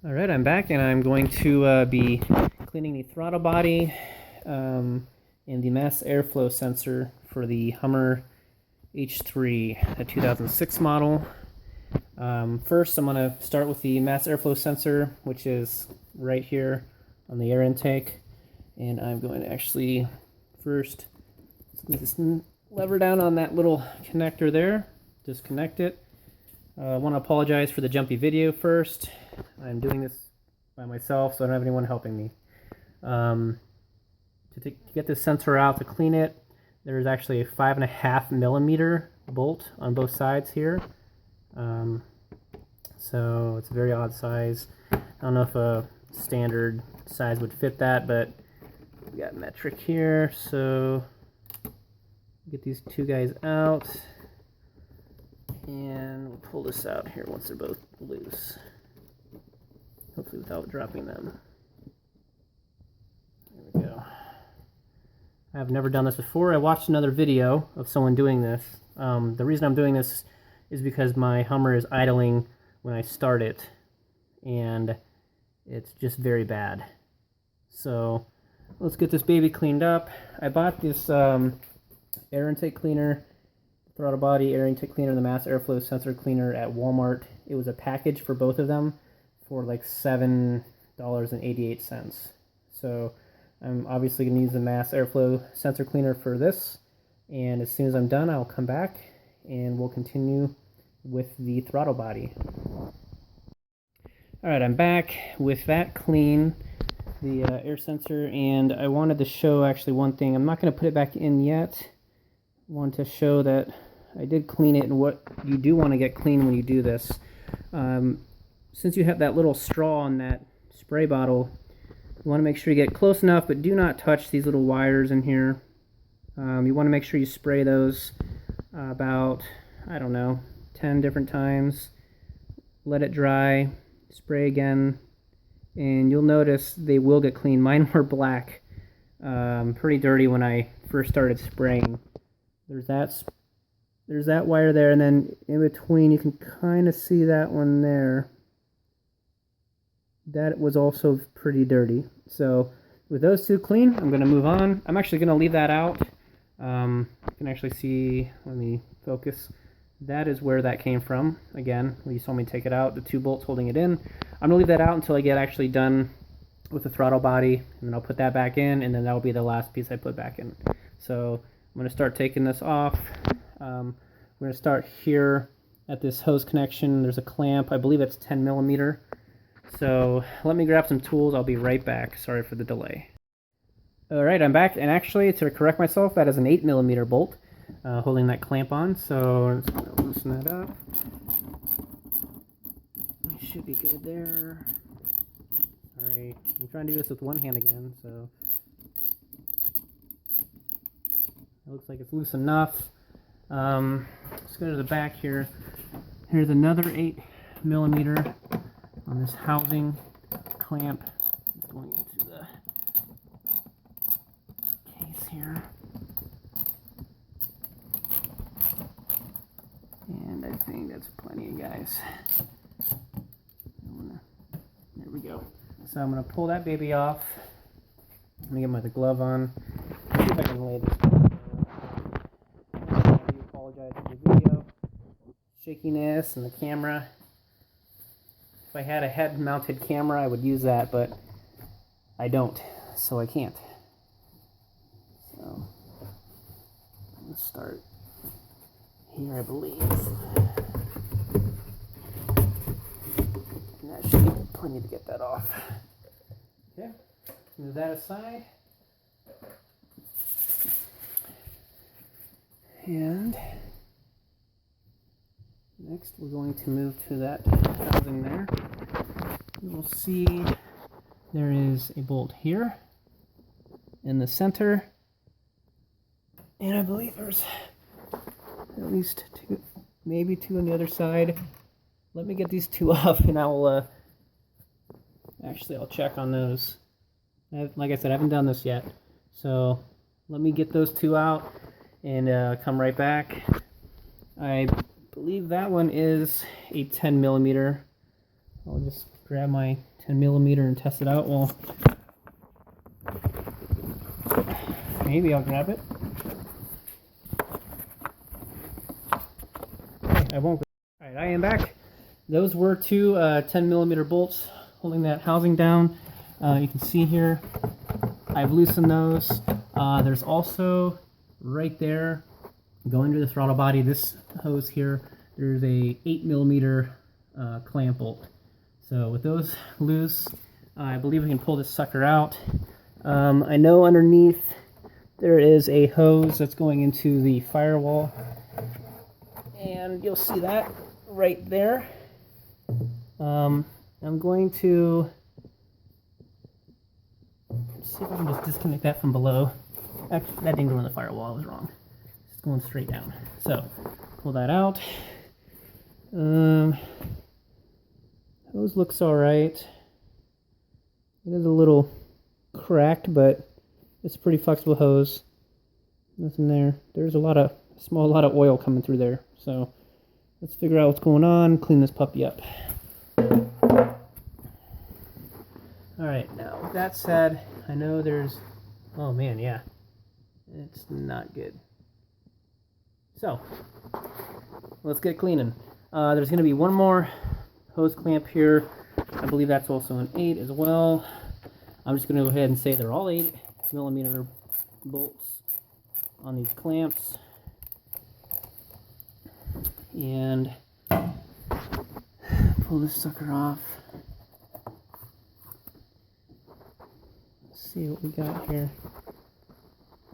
Alright, I'm back and I'm going to be cleaning the throttle body and the mass airflow sensor for the Hummer H3, a 2006 model. First, I'm going to start with the mass airflow sensor, which is right here on the air intake. And I'm going to actually first squeeze this lever down on that little connector there, disconnect it. I want to apologize for the jumpy video first. I'm doing this by myself, so I don't have anyone helping me. To get this sensor out, to clean it, there's actually a 5.5 millimeter bolt on both sides here. So it's a very odd size. I don't know if a standard size would fit that, but we got metric here, so get these two guys out. And we'll pull this out here once they're both loose. Hopefully without dropping them. There we go. I've never done this before. I watched another video of someone doing this. The reason I'm doing this is because my Hummer is idling when I start it. And it's just very bad. So let's get this baby cleaned up. I bought this air intake cleaner, throttle body air intake cleaner, the mass airflow sensor cleaner at Walmart. It was a package for both of them for like $7.88. So I'm obviously going to use the mass airflow sensor cleaner for this, and as soon as I'm done I'll come back and we'll continue with the throttle body. Alright, I'm back with that clean, the air sensor, and I wanted to show actually one thing. I'm not going to put it back in yet. I want to show that I did clean it and what you do want to get clean when you do this. Since you have that little straw on that spray bottle, you want to make sure you get close enough, but do not touch these little wires in here. You want to make sure you spray those about, I don't know, 10 different times. Let it dry, spray again, and you'll notice they will get clean. Mine were black, pretty dirty when I first started spraying. There's that wire there, and then in between you can kind of see that one there. That was also pretty dirty. So with those two clean, I'm going to move on. I'm actually going to leave that out. You can actually see, let me focus. That is where that came from. Again, you saw me take it out, the two bolts holding it in. I'm going to leave that out until I get actually done with the throttle body, and then I'll put that back in, and then that will be the last piece I put back in. So I'm going to start taking this off. We're going to start here at this hose connection. There's a clamp. I believe it's 10 millimeter. So let me grab some tools. I'll be right back. Sorry for the delay. Alright, I'm back. And actually, to correct myself, that is an 8 millimeter bolt holding that clamp on. So I'm just going to loosen that up. It should be good there. Alright, I'm trying to do this with one hand again, so it looks like it's loose enough. Let's go to the back here. Here's another 8 millimeter on this housing clamp going into the case here. And I think that's plenty, guys. There we go. So I'm going to pull that baby off. Let me get my glove on. See if I can lay this down. I do apologize for the video shakiness and the camera. If I had a head-mounted camera, I would use that, but I don't, so I can't. So let's start here, I believe. And that should be plenty to get that off. Okay, move that aside. And next, we're going to move to that housing there. You will see there is a bolt here in the center, and I believe there's at least two, maybe two on the other side. Let me get these two off, and I'll check on those. Like I said, I haven't done this yet, so let me get those two out and come right back. I believe that one is a 10 millimeter I'll just grab my 10mm and test it out. Well, maybe I'll grab it. Okay, I won't. Alright, I am back. Those were two 10mm bolts holding that housing down. You can see here, I've loosened those. There's also right there, going to the throttle body, this hose here, there's a 8mm clamp bolt. So with those loose, I believe we can pull this sucker out. I know underneath there is a hose that's going into the firewall, and you'll see that right there. I'm going to see if I can just disconnect that from below. Actually, that didn't go in the firewall, I was wrong. It's going straight down. So, pull that out. Hose looks alright. It is a little cracked, but it's a pretty flexible hose. Nothing there. There's a lot of oil coming through there. So, let's figure out what's going on, clean this puppy up. Alright, now with that said, I know there's, oh man, yeah, it's not good. So, let's get cleaning. There's going to be one more hose clamp here. I believe that's also an 8 as well. I'm just going to go ahead and say they're all 8mm bolts on these clamps. And pull this sucker off. Let's see what we got here.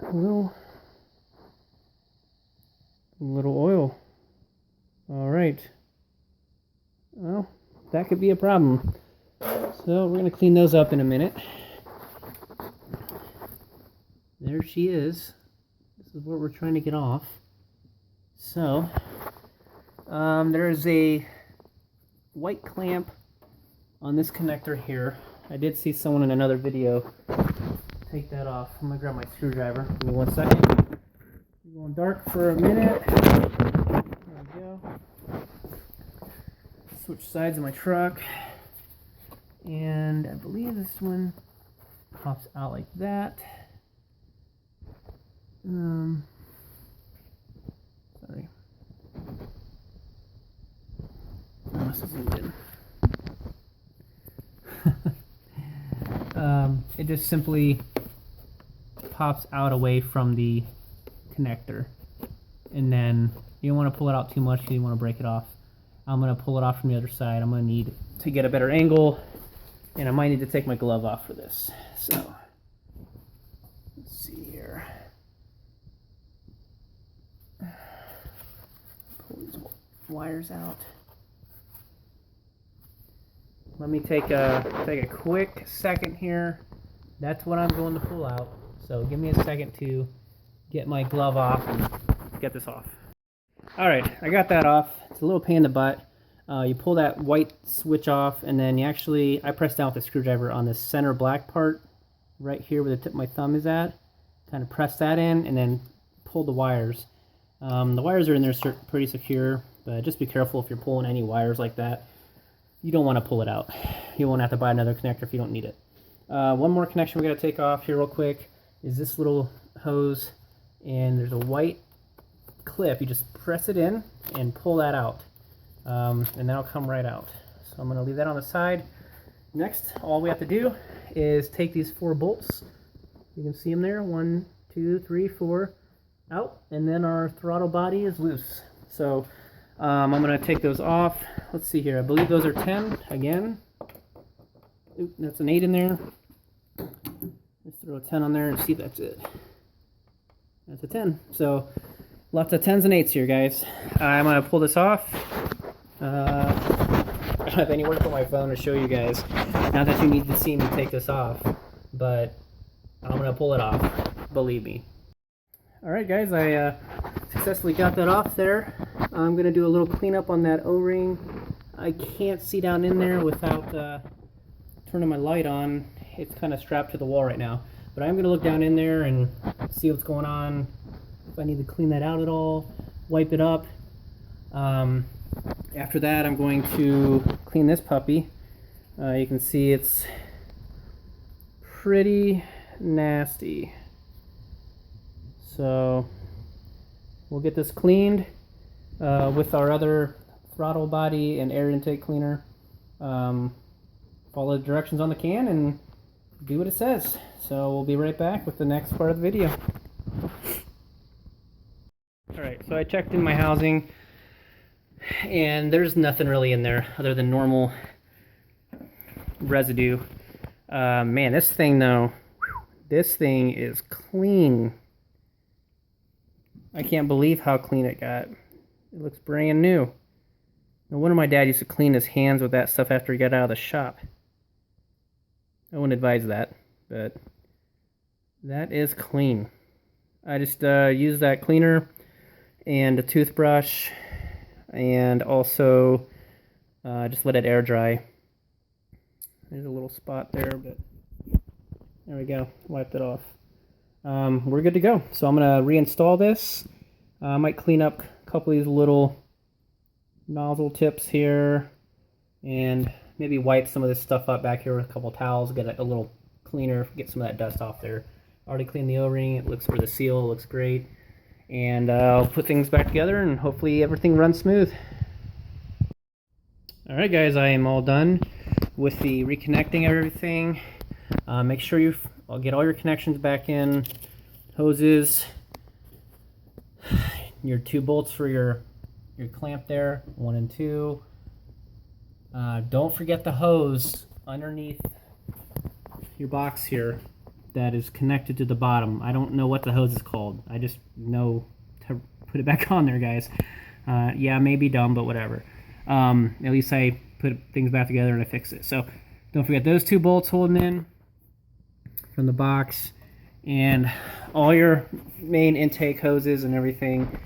A little oil. All right. Well, that could be a problem. So we're going to clean those up in a minute. There she is. This is what we're trying to get off. So, there's a white clamp on this connector here. I did see someone in another video take that off. I'm going to grab my screwdriver. Give me 1 second. I'm going dark for a minute. There we go. Switch sides of my truck. And I believe this one pops out like that. Sorry. I must have zoomed in. It just simply pops out away from the connector. And then you don't want to pull it out too much, you want to break it off. I'm going to pull it off from the other side. I'm going to need to get a better angle, and I might need to take my glove off for this. So, let's see here. Pull these wires out. Let me take a quick second here. That's what I'm going to pull out. So give me a second to get my glove off and get this off. Alright, I got that off. It's a little pain in the butt. You pull that white switch off, and then I press down with a screwdriver on the center black part right here where the tip of my thumb is at. Kind of press that in and then pull the wires. The wires are in there pretty secure, but just be careful if you're pulling any wires like that. You don't want to pull it out. You won't have to buy another connector if you don't need it. One more connection we got to take off here real quick is this little hose, and there's a white clip. You just press it in and pull that out, and that'll come right out. So I'm going to leave that on the side. Next, all we have to do is take these 4 bolts. You can see them there, 1, 2, 3, 4, out, and then our throttle body is loose. So I'm going to take those off. Let's see here. I believe those are 10 again. Oop, that's an 8 in there. Let's throw a 10 on there and see if that's it. That's a 10. So lots of 10s and 8s here, guys. I'm going to pull this off. I don't have anywhere to put my phone to show you guys. Not that you need to see me take this off, but I'm going to pull it off. Believe me. Alright guys, I successfully got that off there. I'm going to do a little cleanup on that O-ring. I can't see down in there without turning my light on. It's kind of strapped to the wall right now. But I'm going to look down in there and see what's going on. If I need to clean that out at all, wipe it up. After that, I'm going to clean this puppy. You can see it's pretty nasty. So we'll get this cleaned with our other throttle body and air intake cleaner. Follow the directions on the can and do what it says. So we'll be right back with the next part of the video. Alright, so I checked in my housing and there's nothing really in there other than normal residue. Man, this thing though, this thing is clean. I can't believe how clean it got. It looks brand new. No wonder my dad used to clean his hands with that stuff after he got out of the shop. I wouldn't advise that, but that is clean. I just used that cleaner and a toothbrush and also just let it air dry. There's a little spot there, but there we go. Wiped it off. We're good to go. So I'm going to reinstall this. I might clean up a couple of these little nozzle tips here and maybe wipe some of this stuff up back here with a couple towels, get a little cleaner, get some of that dust off there. Already cleaned the O-ring. It looks for the seal. It looks great. And I'll put things back together and hopefully everything runs smooth. Alright guys, I am all done with the reconnecting of everything. Make sure I'll get all your connections back in. Hoses, your 2 bolts for your clamp there, 1 and 2. Don't forget the hose underneath your box here that is connected to the bottom. I don't know what the hose is called. I just know to put it back on there, guys. Yeah, maybe dumb, but whatever. At least I put things back together and I fixed it. So don't forget those 2 bolts holding in from the box, and all your main intake hoses and everything,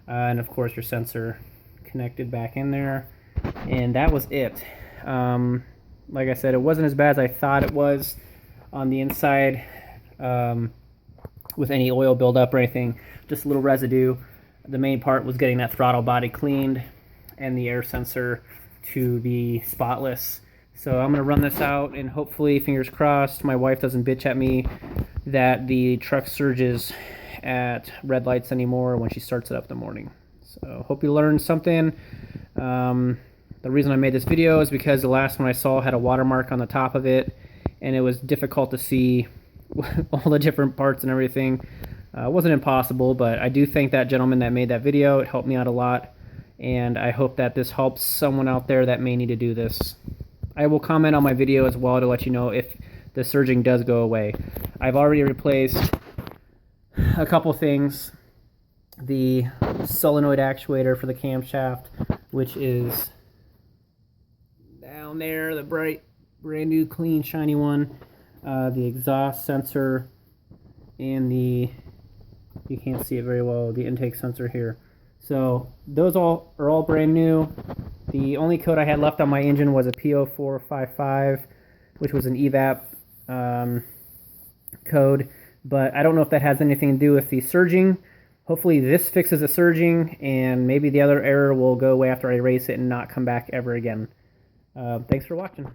and of course your sensor connected back in there. And that was it. Like I said, it wasn't as bad as I thought it was on the inside with any oil buildup or anything. Just a little residue. The main part was getting that throttle body cleaned and the air sensor to be spotless. So I'm going to run this out and hopefully, fingers crossed, my wife doesn't bitch at me that the truck surges at red lights anymore when she starts it up in the morning. So hope you learned something. The reason I made this video is because the last one I saw had a watermark on the top of it, and it was difficult to see all the different parts and everything. It wasn't impossible, but I do thank that gentleman that made that video. It helped me out a lot, and I hope that this helps someone out there that may need to do this. I will comment on my video as well to let you know if the surging does go away. I've already replaced a couple things. The solenoid actuator for the camshaft, which is down there, the bright, brand new, clean, shiny one. The exhaust sensor and the, you can't see it very well, the intake sensor here. So those are all brand new. The only code I had left on my engine was a P0455, which was an evap code, but I don't know if that has anything to do with the surging. Hopefully this fixes the surging, and maybe the other error will go away after I erase it and not come back ever again. Thanks for watching.